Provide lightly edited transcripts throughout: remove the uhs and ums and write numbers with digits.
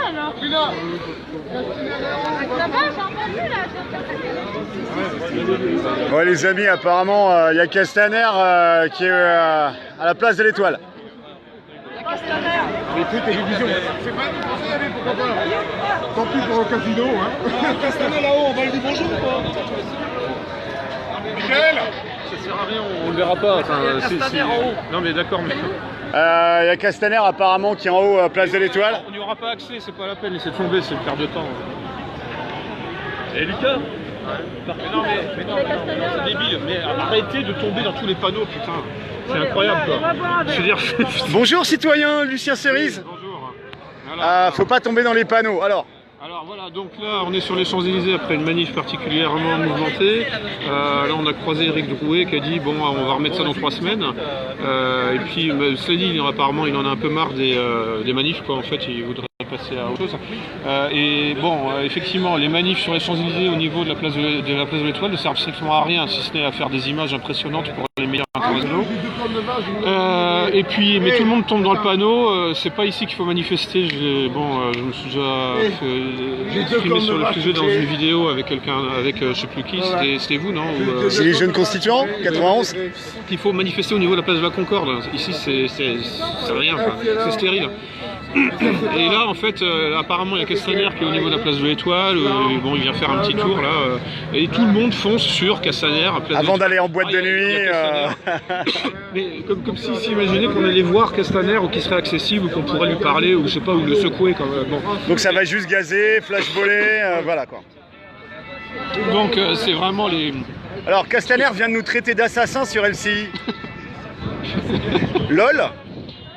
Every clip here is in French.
alors. Ça va, j'ai entendu là. Ouais les amis, apparemment il y a Castaner qui est à la place de l'Étoile. Les télévisions. C'est pas nous pensez aller, pourquoi pas. Tant pis pour le casino, hein. Castaner là-haut, on va lui dire bonjour ou pas? Michel. Ça sert à rien, on le verra pas. Enfin, Castaner en haut. Non mais d'accord, mais... Il y a Castaner apparemment qui est en haut, place de l'Étoile. On n'y aura pas accès, c'est pas la peine, laissez tomber, c'est une perte de temps. Et Lucas? Mais non, c'est débile, mais arrêtez de tomber dans tous les panneaux, putain. C'est incroyable quoi. Je veux dire... Bonjour citoyen, Lucien Cerise. Bonjour. Voilà. Faut pas tomber dans les panneaux, alors voilà, donc là on est sur les Champs-Élysées après une manif particulièrement mouvementée. Là on a croisé Éric Drouet qui a dit bon on va remettre ça dans 3 semaines. Et puis cela dit, apparemment il en a un peu marre des manifs quoi, en fait il voudrait passer à autre chose. Et bon effectivement les manifs sur les Champs-Élysées au niveau de la place de l'Étoile ne servent strictement à rien si ce n'est à faire des images impressionnantes pour les médias internationaux. Et puis mais tout le monde tombe dans le panneau, c'est pas ici qu'il faut manifester. Je me suis déjà exprimé sur le sujet dans une vidéo avec quelqu'un, avec je sais plus qui, c'était vous non? C'est les jeunes constituants, 91. Il faut manifester au niveau de la place de la Concorde. Ici c'est rien, c'est stérile. Et là en fait apparemment il y a Castaner qui est au niveau de la place de l'Étoile, bon il vient faire un petit tour là, et tout le monde fonce sur Castaner avant d'aller en boîte de nuit. Mais comme s'il s'imaginait qu'on allait voir Castaner ou qu'il serait accessible ou qu'on pourrait lui parler ou je sais pas, ou le secouer quand même. Bon. Donc ça va juste gazer, flashballer, voilà quoi. Donc c'est vraiment les... Alors Castaner vient de nous traiter d'assassins sur LCI. LOL.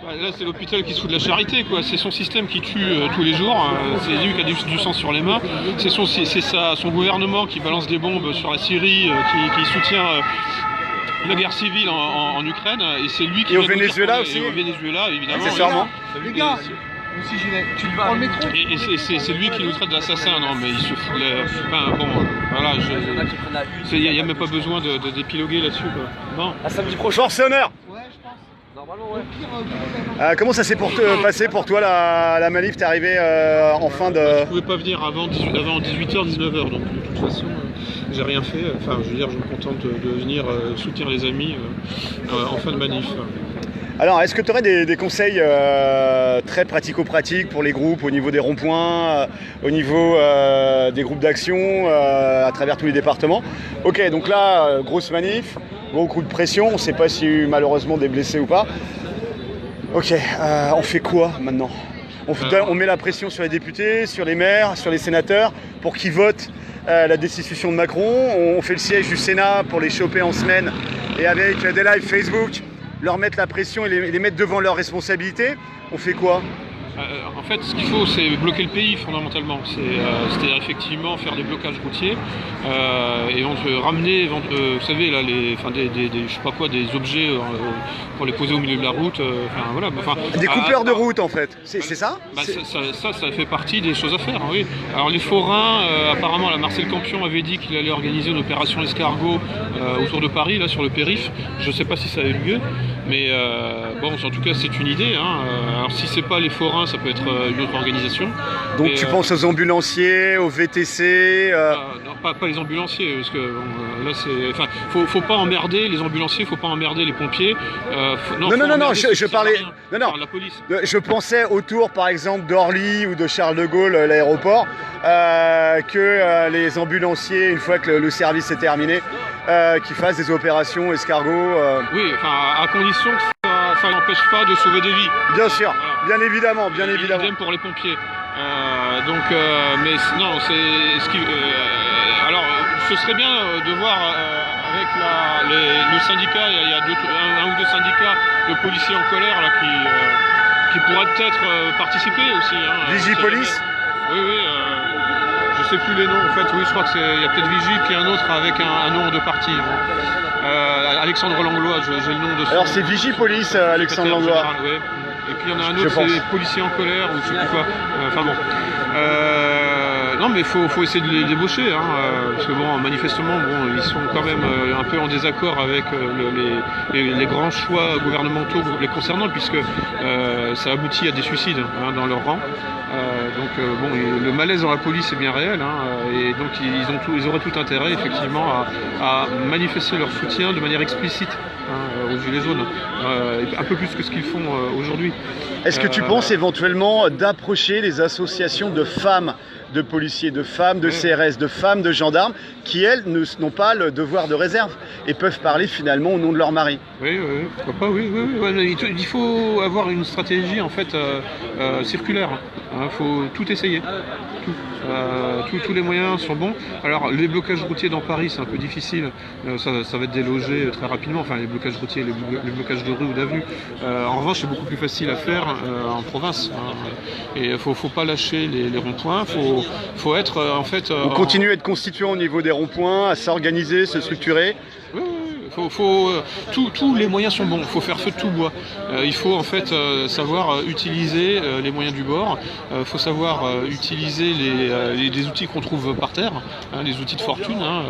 Là c'est l'hôpital qui se fout de la charité quoi, c'est son système qui tue tous les jours, c'est lui qui a du sang sur les mains, c'est son gouvernement qui balance des bombes sur la Syrie, qui soutient la guerre civile en Ukraine, et c'est lui qui... Et au Venezuela aussi. Et au Venezuela évidemment. Accessoirement. Les gars, tu prends le métro. Et c'est lui qui nous traite d'assassin, non mais il se fout de la... Enfin bon, voilà, il n'y a même pas besoin d'épiloguer là-dessus quoi. Bon. À samedi prochain. Force et honneur. Comment ça s'est passé pour toi la manif? T'es arrivé en fin de... Je pouvais pas venir avant 18h, 19h, donc de toute façon j'ai rien fait. Enfin je veux dire, je me contente de venir soutenir les amis en fin de manif. Alors est-ce que tu aurais des conseils très pratico-pratiques pour les groupes au niveau des ronds-points, au niveau des groupes d'action à travers tous les départements? Ok, donc là, grosse manif, gros coup de pression, on ne sait pas si il y a eu malheureusement des blessés ou pas. Ok, on fait quoi maintenant? On met la pression sur les députés, sur les maires, sur les sénateurs pour qu'ils votent la destitution de Macron. On fait le siège du Sénat pour les choper en semaine et avec des lives Facebook, leur mettre la pression et les mettre devant leurs responsabilités. On fait quoi? En fait, ce qu'il faut, c'est bloquer le pays fondamentalement. C'est-à-dire effectivement faire des blocages routiers et on se ramener, vous savez là, je sais pas quoi, des objets pour les poser au milieu de la route. Voilà. Des coupeurs de route en fait. C'est ça? Ça fait partie des choses à faire. Oui. Alors les forains, apparemment, Marcel Campion avait dit qu'il allait organiser une opération escargot autour de Paris, là sur le périph'. Je sais pas si ça a eu lieu, mais bon, en tout cas, c'est une idée. Alors si c'est pas les forains, ça peut être une autre organisation. Donc tu penses aux ambulanciers, aux VTC non, pas les ambulanciers, parce que là c'est... Enfin, faut pas emmerder les ambulanciers, faut pas emmerder les pompiers. Non, je parlais... Non, la police. Je pensais autour par exemple d'Orly ou de Charles de Gaulle, l'aéroport, que les ambulanciers, une fois que le service est terminé, qu'ils fassent des opérations escargots. Oui, enfin à condition que ça n'empêche pas de sauver des vies. Bien sûr, bien évidemment, bien évidemment. Idem pour les pompiers. Mais non, c'est ce qui. Alors, ce serait bien de voir avec le syndicat. Il y a un ou deux syndicats de policiers en colère là qui pourraient peut-être participer aussi. Vigipolice. Oui. Je sais plus les noms. En fait, oui, je crois qu'il y a peut-être Vigie puis un autre avec un nom de parti. Alexandre Langlois, j'ai le nom de son... Alors c'est Vigipolice, Alexandre Langlois. Ouais. Et puis il y en a un autre, c'est les policiers en colère ou je sais plus quoi. Enfin bon. Non, mais faut essayer de les débaucher, hein, parce que bon, manifestement, bon, ils sont quand même un peu en désaccord avec les grands choix gouvernementaux les concernant, puisque ça aboutit à des suicides hein, dans leur rang. Bon, le malaise dans la police est bien réel, hein, et donc ils auraient tout intérêt effectivement à manifester leur soutien de manière explicite hein, aux Gilets jaunes, un peu plus que ce qu'ils font aujourd'hui. Est-ce que tu penses éventuellement d'approcher les associations de femmes de policiers, de femmes de CRS, de femmes de gendarmes, qui elles n'ont pas le devoir de réserve et peuvent parler finalement au nom de leur mari? Oui, pourquoi pas, oui. Il faut avoir une stratégie en fait circulaire. Il faut tout essayer. Tous les moyens sont bons. Alors les blocages routiers dans Paris c'est un peu difficile, ça va être délogé très rapidement, enfin les blocages routiers, les blocages de rue ou d'avenue. En revanche c'est beaucoup plus facile à faire en province. Hein. Et il faut pas lâcher les ronds-points, faut être en fait... On continue à être constituant au niveau des ronds-points, à s'organiser, se structurer. Oui. Tous les moyens sont bons, il faut faire feu de tout bois. Il faut en fait savoir utiliser les moyens du bord, il faut savoir utiliser les outils qu'on trouve par terre, hein, les outils de fortune. Hein,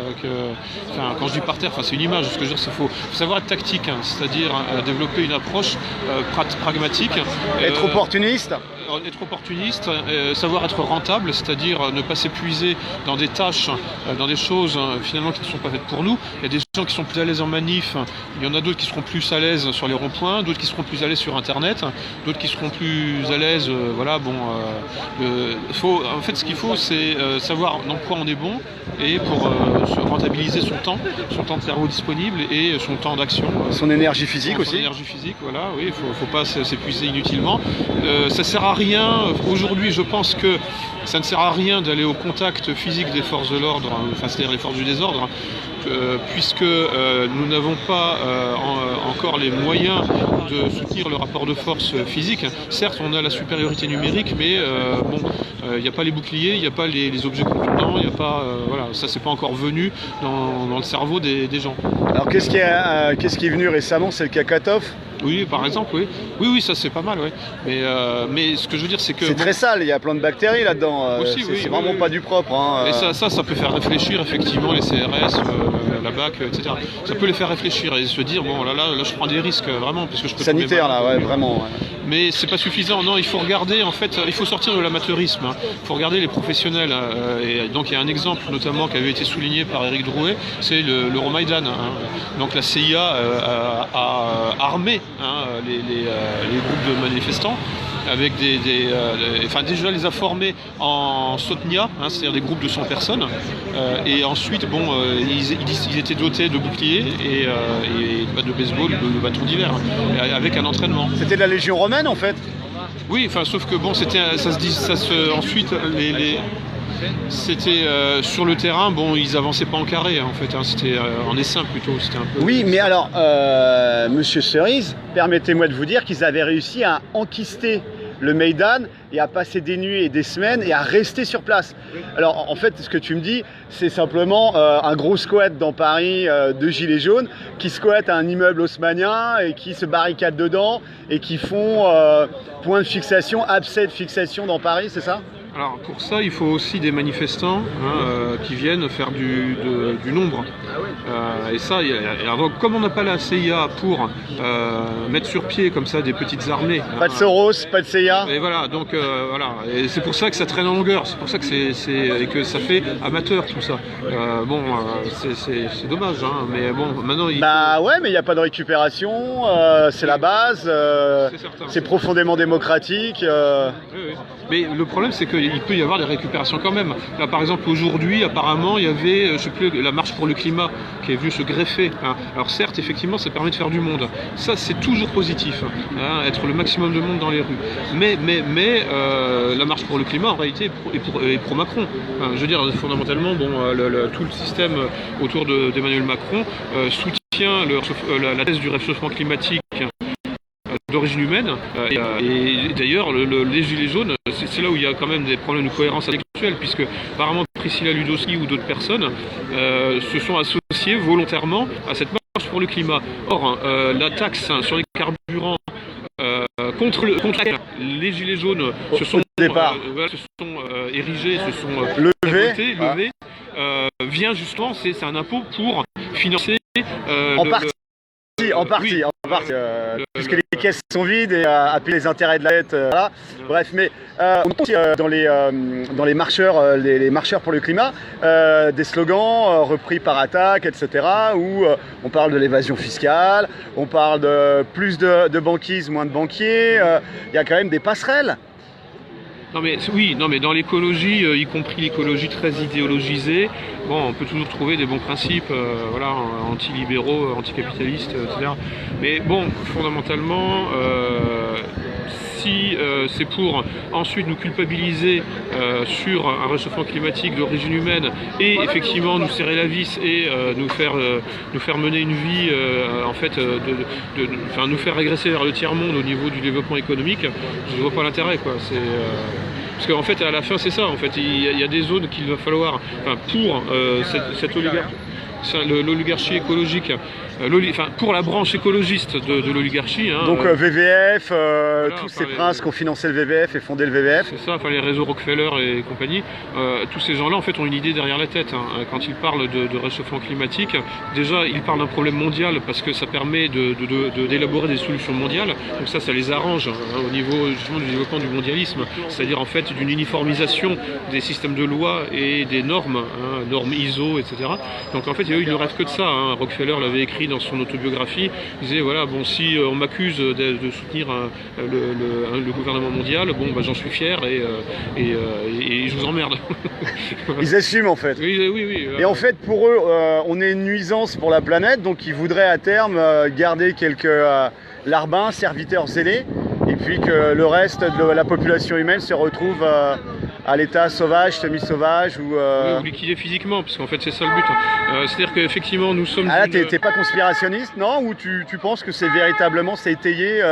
quand je dis par terre, c'est une image, ce que je veux dire, il faut savoir être tactique, hein, c'est-à-dire développer une approche pragmatique. Être opportuniste. Être opportuniste, savoir être rentable, c'est-à-dire ne pas s'épuiser dans des tâches, dans des choses finalement qui ne sont pas faites pour nous. Il y a des gens qui sont plus à l'aise en manif, il y en a d'autres qui seront plus à l'aise sur les ronds-points, d'autres qui seront plus à l'aise sur Internet, d'autres qui seront plus à l'aise, en fait ce qu'il faut c'est savoir dans quoi on est bon et pour se rentabiliser son temps de cerveau disponible et son temps d'action. Son énergie physique aussi. Son énergie physique, voilà, oui, il faut pas s'épuiser inutilement. Ça sert à rien, aujourd'hui je pense que ça ne sert à rien d'aller au contact physique des forces de l'ordre, c'est-à-dire les forces du désordre, puisque nous n'avons pas encore les moyens de soutenir le rapport de force physique. Certes, on a la supériorité numérique, mais il n'y a pas les boucliers, il n'y a pas les objets contondants, il n'y a pas, ça c'est pas encore venu dans le cerveau des gens. Alors qu'est-ce qui est venu récemment? C'est le Kakatov? Oui, par exemple, oui, ça c'est pas mal, oui. Mais ce que je veux dire, c'est que... C'est très sale, il y a plein de bactéries là-dedans. C'est vraiment pas du propre. Hein. Et ça peut faire réfléchir effectivement les CRS, la BAC, etc. Ça peut les faire réfléchir et se dire, bon là je prends des risques vraiment, parce que je peux... Sanitaire là, ouais, vraiment. Ouais. Mais c'est pas suffisant, non, il faut regarder, en fait, il faut sortir de l'amateurisme, hein. Il faut regarder les professionnels, et donc il y a un exemple notamment qui avait été souligné par Éric Drouet, c'est l'Euromaïdan, hein. Donc la CIA a armé les groupes de manifestants avec déjà les a formés en Sotnia, hein, c'est-à-dire des groupes de 100 personnes, et ensuite ils étaient dotés de boucliers et de baseball, de bâtons d'hiver, hein, avec un entraînement. C'était de la Légion romaine en fait. Oui, sauf que bon, ensuite c'était sur le terrain, ils avançaient pas en carré en fait, hein, c'était en essaim plutôt, c'était un peu... Oui, mais alors, Monsieur Cerise, permettez-moi de vous dire qu'ils avaient réussi à enquister le Maïdan et à passer des nuits et des semaines et à rester sur place. Alors en fait, ce que tu me dis, c'est simplement un gros squat dans Paris de gilets jaunes qui squattent un immeuble haussmannien et qui se barricadent dedans et qui font point de fixation, abcès de fixation dans Paris, c'est ça ? Alors pour ça, il faut aussi des manifestants qui viennent faire du nombre. Et ça, comme on n'a pas la CIA pour mettre sur pied comme ça des petites armées. Pas de Soros, pas de CIA. Et voilà, donc voilà. Et c'est pour ça que ça traîne en longueur. C'est pour ça que que ça fait amateur tout ça. C'est dommage, hein. Mais bon, maintenant. Ouais, mais il n'y a pas de récupération. C'est la base. C'est profondément démocratique. Oui. Mais le problème, c'est qu'il peut y avoir des récupérations quand même. Là, par exemple, aujourd'hui, apparemment, il y avait, je sais plus, la marche pour le climat qui est venue se greffer. Hein. Alors certes, effectivement, ça permet de faire du monde. Ça, c'est toujours positif, hein, être le maximum de monde dans les rues. Mais la marche pour le climat, en réalité, est pro Macron. Hein, je veux dire, fondamentalement, tout le système autour d'Emmanuel Macron soutient la thèse du réchauffement climatique d'origine humaine, et d'ailleurs les gilets jaunes, c'est là où il y a quand même des problèmes de cohérence intellectuelle, puisque apparemment Priscilla Ludowski ou d'autres personnes se sont associées volontairement à cette marche pour le climat. Or, la taxe sur les carburants contre les gilets jaunes se sont départ. Se sont érigés, se sont Levé, levés, vient justement, c'est un impôt pour financer en partie, puisque les caisses sont vides et à payer les intérêts de la dette. Voilà. Bref, mais on a aussi dans les marcheurs, les marcheurs pour le climat, des slogans repris par Attaque, etc., où on parle de l'évasion fiscale, on parle de plus de banquise, moins de banquiers. Il y a quand même des passerelles. Non mais dans l'écologie, y compris l'écologie très idéologisée, bon, on peut toujours trouver des bons principes, voilà, anti-libéraux, anticapitalistes, etc. Mais bon, fondamentalement, si c'est pour ensuite nous culpabiliser sur un réchauffement climatique d'origine humaine et effectivement nous serrer la vis et nous faire mener une vie, en fait, nous faire régresser vers le tiers-monde au niveau du développement économique, je ne vois pas l'intérêt, quoi. Parce qu'en fait, à la fin, c'est ça. En fait, il y a des zones qu'il va falloir, pour cette l'oligarchie écologique, pour la branche écologiste de l'oligarchie. Hein, donc VVF, tous ces princes qui ont financé le VVF et fondé le VVF. C'est ça, les réseaux Rockefeller et compagnie. Tous ces gens-là, en fait, ont une idée derrière la tête. Hein. Quand ils parlent de réchauffement climatique, déjà, ils parlent d'un problème mondial parce que ça permet d'élaborer des solutions mondiales. Donc ça les arrange, hein, au niveau justement du développement du mondialisme, c'est-à-dire en fait d'une uniformisation des systèmes de loi et des normes, hein, normes ISO, etc. Donc en fait, eux, ils ne rêvent que de ça. Hein. Rockefeller l'avait écrit dans son autobiographie. Il disait voilà, bon, si on m'accuse de soutenir le gouvernement mondial, bon, bah, j'en suis fier et je vous emmerde. Ils assument en fait. Oui. Et en fait, pour eux, on est une nuisance pour la planète, donc ils voudraient à terme garder quelques larbins, serviteurs zélés, et puis que le reste de la population humaine se retrouve à l'état sauvage, semi-sauvage ou liquidé physiquement, parce qu'en fait c'est ça le but. C'est-à-dire qu'effectivement nous sommes... Ah là, t'es pas conspirationniste, non? Ou tu penses que c'est véritablement, c'est étayé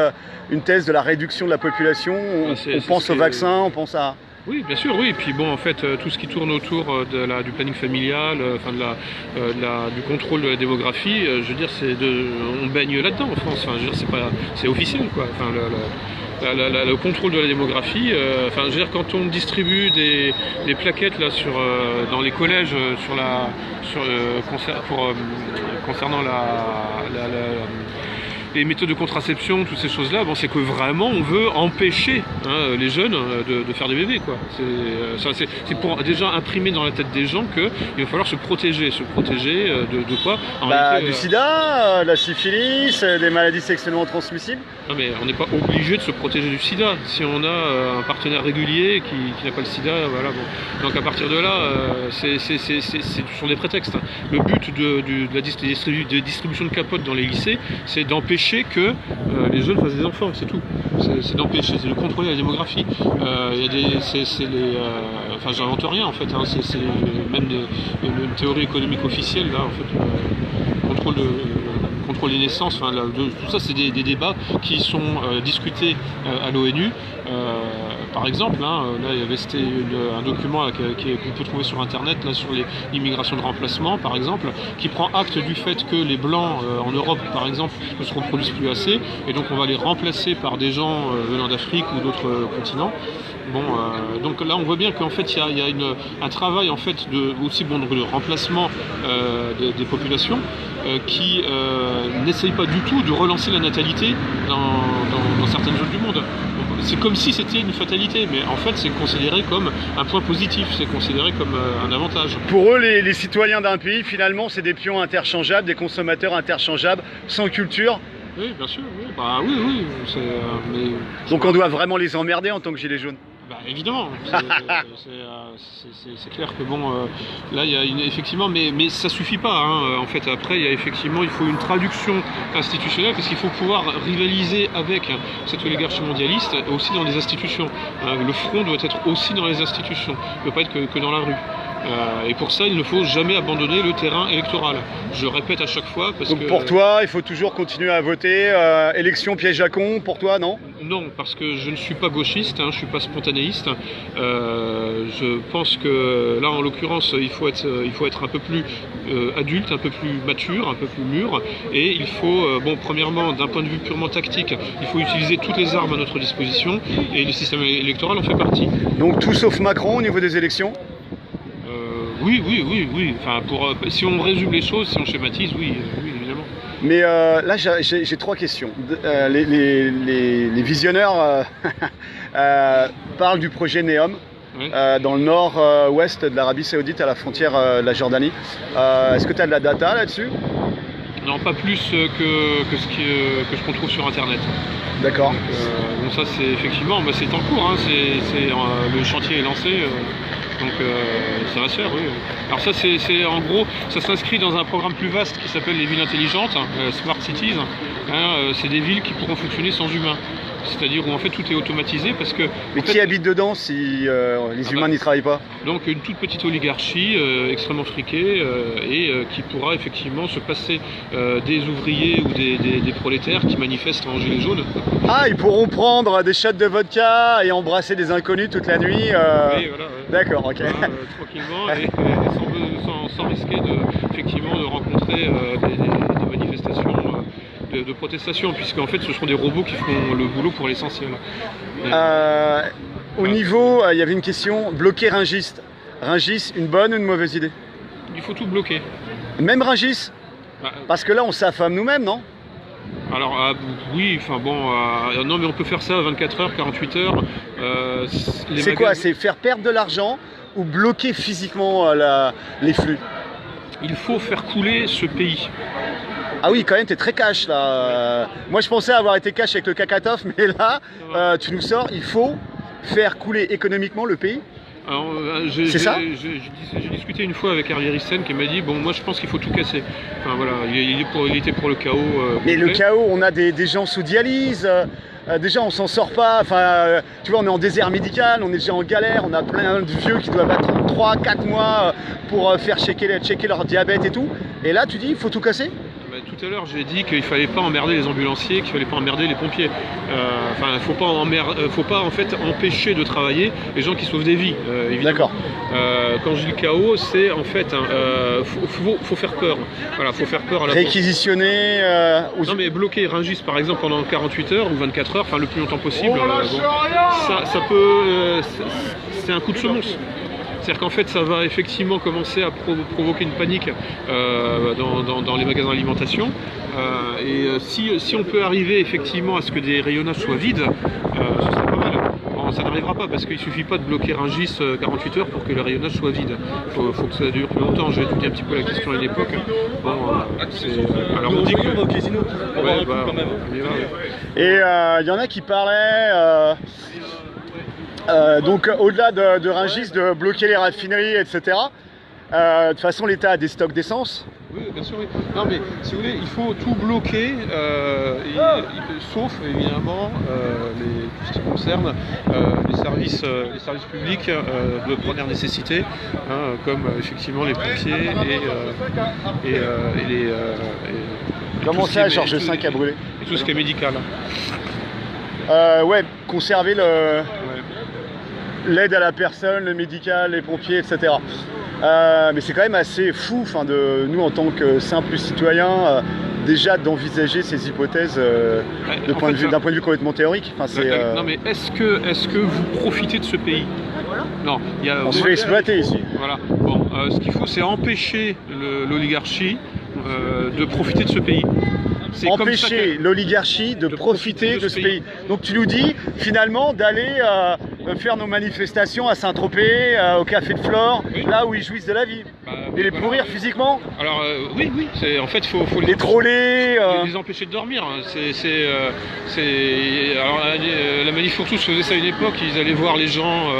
une thèse de la réduction de la population? On pense au vaccin, on pense à... Oui, bien sûr, oui. Et puis bon, en fait, tout ce qui tourne autour du planning familial, du contrôle de la démographie, je veux dire, on baigne là-dedans en France. Enfin, je veux dire, c'est officiel, quoi. Enfin, le contrôle de la démographie. Enfin, je veux dire, quand on distribue des plaquettes là dans les collèges concernant les méthodes de contraception, toutes ces choses-là, bon, c'est que vraiment on veut empêcher les jeunes de faire des bébés, quoi. C'est pour déjà imprimer dans la tête des gens qu'il va falloir se protéger. De quoi du sida, la syphilis, des maladies sexuellement transmissibles. Non mais on n'est pas obligé de se protéger du sida. Si on a un partenaire régulier qui n'a pas le sida, voilà. Bon. Donc à partir de là, ce sont des prétextes. Le but de la distribution de capotes dans les lycées, c'est d'empêcher que les jeunes fassent des enfants, c'est tout. C'est d'empêcher, c'est de contrôler la démographie. J'invente rien en fait. Hein. C'est même une théorie économique officielle là, en fait, contrôle des naissances. Enfin, tout ça, c'est des débats qui sont discutés à l'ONU. Par exemple, là, il y avait un document qu'on peut trouver sur Internet là, sur l'immigration de remplacement, par exemple, qui prend acte du fait que les Blancs en Europe, par exemple, ne se reproduisent plus assez, et donc on va les remplacer par des gens venant d'Afrique ou d'autres continents. Bon, donc là, on voit bien qu'en fait, il y a un travail en fait de remplacement des populations qui n'essaye pas du tout de relancer la natalité dans certaines zones du monde. C'est comme si c'était une fatalité, mais en fait c'est considéré comme un point positif, c'est considéré comme un avantage. Pour eux, les citoyens d'un pays, finalement, c'est des pions interchangeables, des consommateurs interchangeables, sans culture. Oui, bien sûr, oui. Bah oui. Donc on doit vraiment les emmerder en tant que gilets jaunes. Bah évidemment, c'est clair que bon, là il y a effectivement, mais ça suffit pas. Hein. En fait, après il faut une traduction institutionnelle parce qu'il faut pouvoir rivaliser avec cette oligarchie mondialiste aussi dans les institutions. Le front doit être aussi dans les institutions, il ne peut pas être que dans la rue. Et pour ça, il ne faut jamais abandonner le terrain électoral. Je répète à chaque fois parce Donc que... pour toi, il faut toujours continuer à voter. Élection piège à con, pour toi, non? Non, parce que je ne suis pas gauchiste, hein, je ne suis pas spontanéiste. Je pense que là, en l'occurrence, il faut être un peu plus adulte, un peu plus mature, un peu plus mûr. Et il faut, premièrement, d'un point de vue purement tactique, il faut utiliser toutes les armes à notre disposition. Et le système électoral en fait partie. Donc tout sauf Macron au niveau des élections? Oui. Enfin, si on résume les choses, si on schématise, oui, évidemment. Mais là, j'ai 3 questions. Les visionneurs parlent du projet NEOM Oui. dans le nord-ouest de l'Arabie Saoudite, à la frontière de la Jordanie. Est-ce que tu as de la data là-dessus? Non, pas plus que ce qu'on trouve sur Internet. D'accord. Donc ça, c'est effectivement, c'est en cours, hein, le chantier est lancé. Donc ça va se faire, oui. Alors ça, c'est en gros, ça s'inscrit dans un programme plus vaste qui s'appelle les villes intelligentes, Smart Cities. C'est des villes qui pourront fonctionner sans humains. C'est-à-dire où en fait tout est automatisé parce que... Mais qui habite dedans si les humains n'y travaillent pas? Donc une toute petite oligarchie extrêmement friquée qui pourra effectivement se passer des ouvriers ou des prolétaires qui manifestent en gilets jaunes. Ah, ils pourront prendre des shots de vodka et embrasser des inconnus toute la nuit. Oui, voilà. Ouais. D'accord, ok. Voilà, tranquillement et sans risquer de rencontrer des manifestations de protestation, puisqu'en fait ce seront des robots qui feront le boulot pour l'essentiel. Au niveau, il y avait une question, bloquer Rungis. Rungis, une bonne ou une mauvaise idée? Il faut tout bloquer. Même Rungis? Parce que là on s'affame nous-mêmes, non? Alors oui, enfin bon, non mais on peut faire ça à 24 heures, 48 heures. C'est quoi? C'est faire perdre de l'argent ou bloquer physiquement les flux? Il faut faire couler ce pays. Ah oui, quand même, t'es très cash là. Moi je pensais avoir été cash avec le Kakatov, mais là, tu nous sors, il faut faire couler économiquement le pays. C'est ça? J'ai discuté une fois avec Harry Rissen qui m'a dit bon, moi je pense qu'il faut tout casser. Enfin voilà, il était pour le chaos. Mais le chaos, on a des gens sous dialyse. Déjà on s'en sort pas, enfin tu vois, on est en désert médical, on est déjà en galère, on a plein de vieux qui doivent attendre 3-4 mois pour faire checker leur diabète et tout. Et là tu dis il faut tout casser? Tout à l'heure, j'ai dit qu'il fallait pas emmerder les ambulanciers, qu'il fallait pas emmerder les pompiers. Faut pas en fait empêcher de travailler les gens qui sauvent des vies. Évidemment. D'accord. Quand je dis le chaos, c'est en fait, faut faire peur. Voilà, faut faire peur à la réquisitionner. Non mais bloquer Rungis par exemple pendant 48 heures ou 24 heures, enfin le plus longtemps possible. Ça peut, c'est un coup de semonce. C'est-à-dire qu'en fait, ça va effectivement commencer à provoquer une panique dans les magasins d'alimentation. Si on peut arriver effectivement à ce que des rayonnages soient vides, ce serait pas mal. Bon, ça n'arrivera pas parce qu'il ne suffit pas de bloquer Rungis 48 heures pour que le rayonnage soit vide. Il faut que ça dure plus longtemps. J'ai étudié un petit peu la question à une époque. Bon, alors on dit que... au casino. Ouais, quand même. Et il y en a qui parlaient... donc au-delà de Rungis, de bloquer les raffineries, etc. De toute façon, l'État a des stocks d'essence. Oui, bien sûr, oui. Non, mais si vous voulez, il faut tout bloquer, sauf évidemment tout ce qui concerne les services publics de première nécessité, comme effectivement les pompiers et les. Comment ça, Georges V a brûlé? Et tout ce qui est médical. Ouais, conserver l'aide à la personne, le médical, les pompiers, etc. Mais c'est quand même assez fou, de nous en tant que simples citoyens, déjà d'envisager ces hypothèses d'un point de vue complètement théorique. Non mais est-ce que vous profitez de ce pays? Non, on se fait exploiter ici. Voilà. Bon, ce qu'il faut, c'est empêcher l'oligarchie de profiter de ce pays. Empêcher l'oligarchie de profiter de ce pays. Donc tu nous dis finalement d'aller faire nos manifestations à Saint-Tropez, au Café de Flore, oui, là où ils jouissent de la vie. Et les pourrir physiquement. Alors oui, en fait faut les troller, les empêcher de dormir. Alors la manif pour tous faisait ça à une époque, ils allaient voir les gens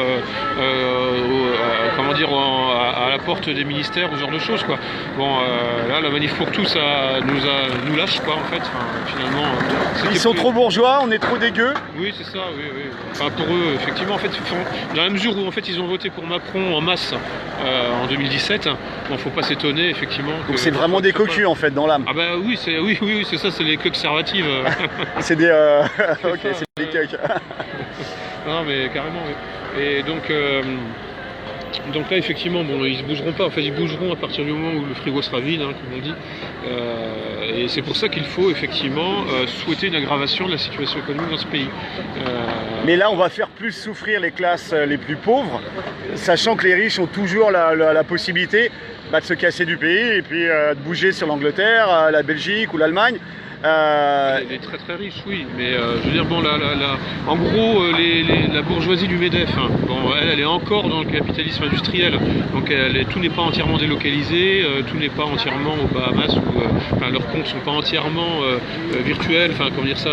à la porte des ministères, ce genre de choses, quoi. Bon, là, la manif pour tous, ça nous lâche, quoi, en fait. Enfin, finalement, Ils sont trop bourgeois, on est trop dégueux. oui, c'est ça, oui, oui. Enfin, pour eux, effectivement, en fait, dans la mesure où en fait, ils ont voté pour Macron en masse en 2017, bon, faut pas s'étonner, effectivement. Donc c'est vraiment des cocus en fait dans l'âme. Ah bah oui, c'est ça, c'est les queues conservatives. C'est des... ok, c'est des cucks. Non, mais carrément, oui. Et donc là, effectivement, bon, ils se bougeront pas. En fait, ils bougeront à partir du moment où le frigo sera vide, hein, comme on dit. Et c'est pour ça qu'il faut effectivement souhaiter une aggravation de la situation économique dans ce pays. Mais là, on va faire plus souffrir les classes les plus pauvres, sachant que les riches ont toujours la possibilité de se casser du pays et puis de bouger sur l'Angleterre, la Belgique ou l'Allemagne. Les très très riches, oui, mais je veux dire, bon, en gros, la bourgeoisie du MEDEF, hein, bon, elle est encore dans le capitalisme industriel, donc tout n'est pas entièrement délocalisé, tout n'est pas entièrement aux Bahamas, où leurs comptes ne sont pas entièrement virtuels, enfin, comment dire ça,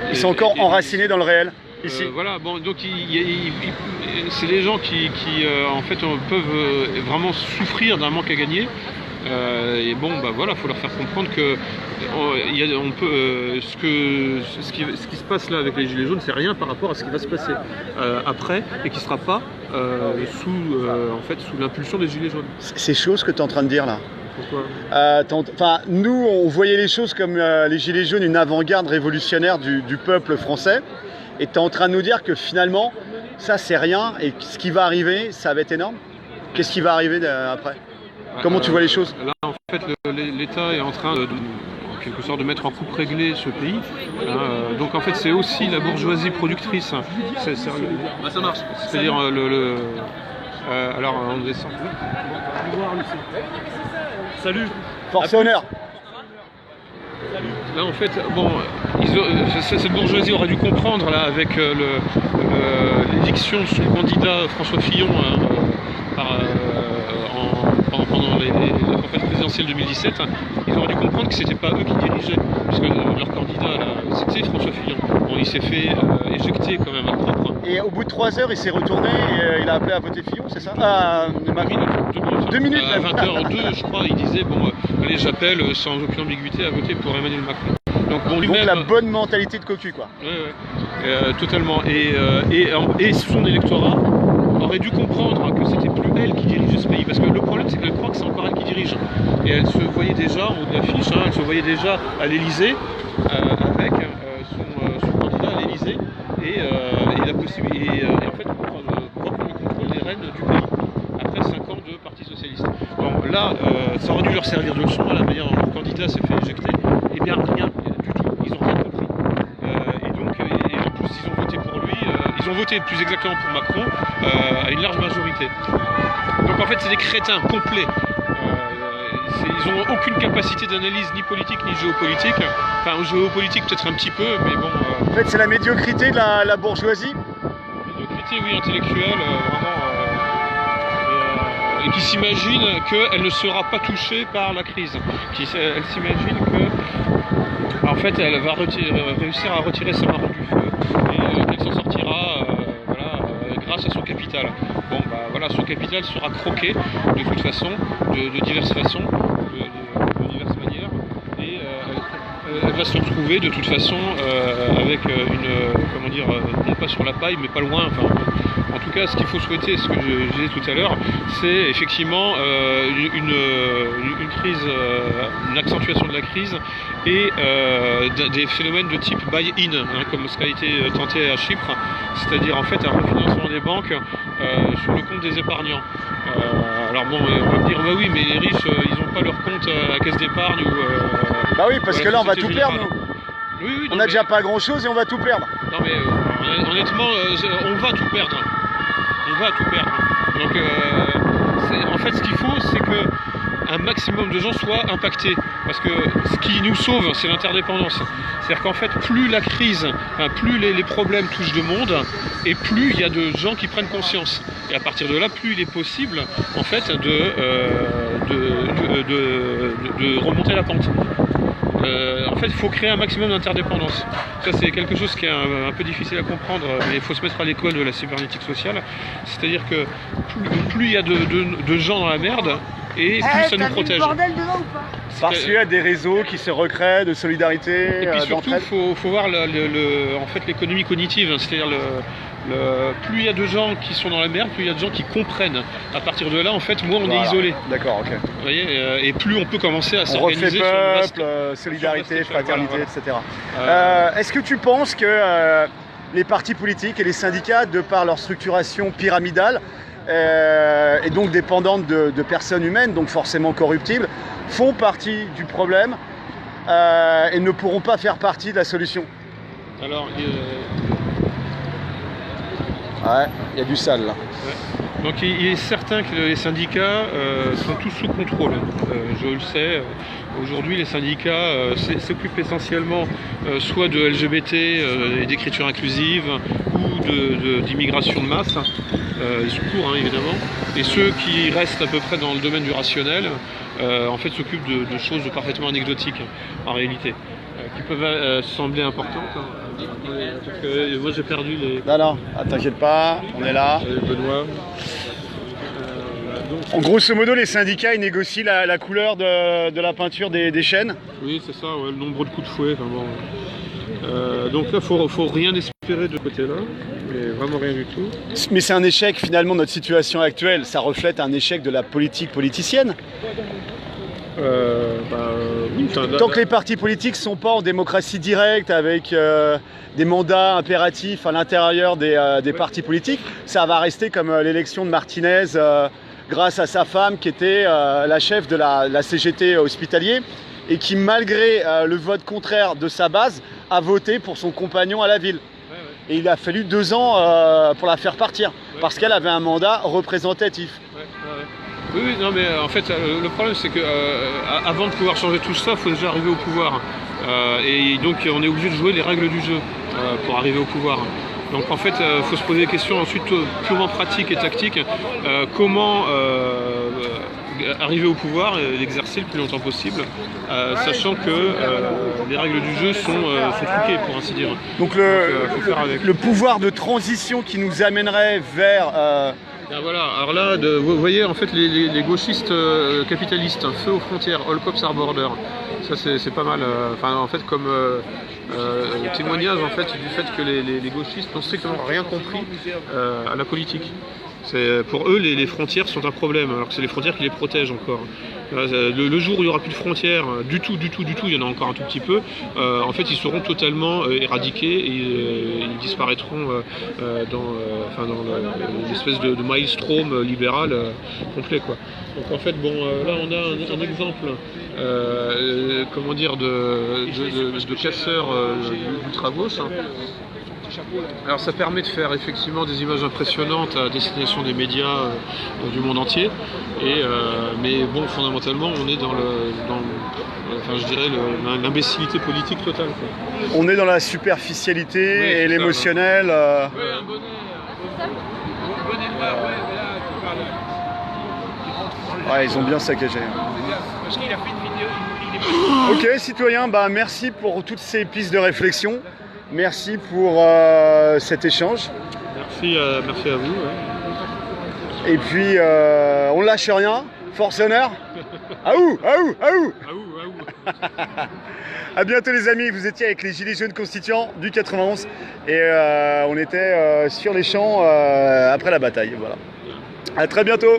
ils sont encore enracinés dans le réel. Ici. Voilà, bon, donc c'est les gens qui en fait peuvent vraiment souffrir d'un manque à gagner. Et bon, bah voilà, faut leur faire comprendre que ce qui se passe là avec les gilets jaunes, c'est rien par rapport à ce qui va se passer après et qui sera pas sous l'impulsion des gilets jaunes. C'est chaud ce que tu es en train de dire là. Pourquoi ? Nous, on voyait les choses comme les gilets jaunes, une avant-garde révolutionnaire du peuple français. Et tu es en train de nous dire que finalement, ça c'est rien et ce qui va arriver, ça va être énorme. Qu'est-ce qui va arriver après ? Comment tu vois les choses ? Là, en fait, l'État est en train en quelque sorte de mettre en coupe réglée ce pays. Donc en fait, c'est aussi la bourgeoisie productrice. Ça marche. C'est-à-dire alors on descend. Salut. Force et honneur. Là, en fait, bon, cette bourgeoisie aurait dû comprendre là avec l'éviction de son candidat François Fillon pendant la campagne présidentielle 2017, ils auraient dû comprendre que c'était pas eux qui dirigeaient, puisque leur candidat là, c'était François Fillon. Bon, il s'est fait éjecter quand même à propre. Et au bout de 3 heures, il s'est retourné et il a appelé à voter Fillon, c'est ça? 2 minutes. À 20h02, je crois, il disait bon, allez, j'appelle sans aucune ambiguïté à voter pour Emmanuel Macron. Donc, bon, donc la bonne mentalité de cocu, quoi. Ouais. Totalement. Et son électorat aurait dû comprendre que c'était plus elle qui dirigeait ce pays, parce que le problème c'est qu'elle croit que c'est encore elle qui dirige. Et elle se voyait déjà en haut de l'affiche, elle se voyait déjà à l'Elysée avec son candidat à l'Elysée et la possibilité en fait prendre le contrôle des rênes du pays après 5 ans de Parti socialiste. Bon, là, ça aurait dû leur servir de leçon à la manière dont leur candidat s'est fait éjecter. Eh bien, rien du tout. Ils n'ont rien compris. Et en plus, ils ont voté pour lui. Ils ont voté plus exactement pour Macron à une large majorité. Donc en fait, c'est des crétins complets. Ils n'ont aucune capacité d'analyse ni politique ni géopolitique. Enfin, géopolitique peut-être un petit peu, mais bon. En fait, c'est la médiocrité de la bourgeoisie. Médiocrité, oui, intellectuelle, vraiment. Et qui s'imagine qu'elle ne sera pas touchée par la crise. Elle s'imagine que, en fait, elle va réussir à retirer sa main du feu et qu'elle s'en sortira grâce à son capital. Bon, bah voilà, son capital sera croqué de toute façon, de diverses façons, de diverses manières, et elle va se retrouver de toute façon avec non pas sur la paille, mais pas loin. Enfin, en tout cas, ce qu'il faut souhaiter, ce que je disais tout à l'heure, c'est effectivement une crise, une accentuation de la crise et des phénomènes de type buy-in, comme ce qui a été tenté à Chypre, c'est-à-dire en fait un refinancement des banques sur le compte des épargnants. Alors bon, on va me dire, bah oui, mais les riches, ils n'ont pas leur compte à la caisse d'épargne ou... bah oui, parce que là, on va tout perdre, nous. Oui, on n'a déjà pas grand-chose et on va tout perdre. Non mais honnêtement, on va tout perdre. On va tout perdre. Donc en fait, ce qu'il faut, c'est que un maximum de gens soient impactés. Parce que ce qui nous sauve, c'est l'interdépendance. C'est-à-dire qu'en fait, plus la crise, plus les problèmes touchent de monde, et plus il y a de gens qui prennent conscience. Et à partir de là, plus il est possible, en fait, de remonter la pente. en fait, il faut créer un maximum d'interdépendance. Ça, c'est quelque chose qui est un peu difficile à comprendre, mais il faut se mettre à l'école de la cybernétique sociale. C'est-à-dire que plus il y a de gens dans la merde, et plus ça nous protège. Parce qu'il y a des réseaux qui se recréent de solidarité. Et puis surtout, il faut voir en fait, l'économie cognitive, c'est-à-dire plus il y a de gens qui sont dans la merde, plus il y a de gens qui comprennent. À partir de là, en fait, moins on est isolé. D'accord, ok. Vous voyez, et plus on peut commencer à s'organiser. On refait peuple, solidarité, fraternité, etc. Est-ce que tu penses que les partis politiques et les syndicats, de par leur structuration pyramidale, et donc dépendante de personnes humaines, donc forcément corruptibles, font partie du problème et ne pourront pas faire partie de la solution? Alors, ouais, il y a du sale là. Ouais. Donc il est certain que les syndicats sont tous sous contrôle. Je le sais. Aujourd'hui, les syndicats s'occupent essentiellement soit de LGBT et d'écriture inclusive ou d'immigration de masse, les secours évidemment. Et ceux qui restent à peu près dans le domaine du rationnel, en fait, s'occupent de choses parfaitement anecdotiques en réalité, qui peuvent sembler importantes. Parce que moi j'ai perdu les... Non, t'inquiète pas, on est là. Benoît. En grosso modo, les syndicats ils négocient la couleur de la peinture des chaînes. Oui, c'est ça, ouais, le nombre de coups de fouet. Enfin, bon. Donc là, faut rien espérer de ce côté-là, mais vraiment rien du tout. Mais c'est un échec finalement, notre situation actuelle. Ça reflète un échec de la politique politicienne. Oui, tant que les partis politiques ne sont pas en démocratie directe avec des mandats impératifs à l'intérieur des partis politiques, ça va rester comme l'élection de Martinez grâce à sa femme qui était la chef de la CGT hospitalier et qui, malgré le vote contraire de sa base, a voté pour son compagnon à la ville. Et il a fallu 2 ans pour la faire partir parce qu'elle avait un mandat représentatif. Oui, non, mais en fait, le problème, c'est que avant de pouvoir changer tout ça, il faut déjà arriver au pouvoir. Et donc, on est obligé de jouer les règles du jeu pour arriver au pouvoir. Donc, en fait, il faut se poser des questions ensuite purement pratiques et tactiques. Comment arriver au pouvoir et l'exercer le plus longtemps possible, sachant que les règles du jeu sont truquées, pour ainsi dire. Donc, faut faire avec. Le pouvoir de transition qui nous amènerait vers... Ben voilà, alors là, vous voyez en fait les gauchistes capitalistes, feu aux frontières, all cops are border. Ça c'est pas mal, en fait comme témoignage en fait du fait que les gauchistes n'ont strictement rien compris à la politique. Pour eux, les frontières sont un problème, alors que c'est les frontières qui les protègent encore. Le jour où il n'y aura plus de frontières, du tout, il y en a encore un tout petit peu, en fait, ils seront totalement éradiqués et ils disparaîtront dans l'espèce de maelstrom libéral complet, quoi. Donc en fait, bon, là, on a un exemple, comment dire, de casseurs d'ultra-gauche. Alors ça permet de faire effectivement des images impressionnantes à destination des médias du monde entier, mais bon, fondamentalement on est dans l'imbécilité politique totale, quoi. On est dans la superficialité et l'émotionnel. Ouais, ils ont bien saccagé. Ok, citoyens, citoyen, merci pour toutes ces pistes de réflexion. Merci pour cet échange. Merci à vous. Ouais. Et puis, on lâche rien. Force et honneur. Aouh, aouh, aouh. À bientôt les amis, vous étiez avec les Gilets jaunes constituants du 91 et on était sur les champs après la bataille. Voilà. À très bientôt.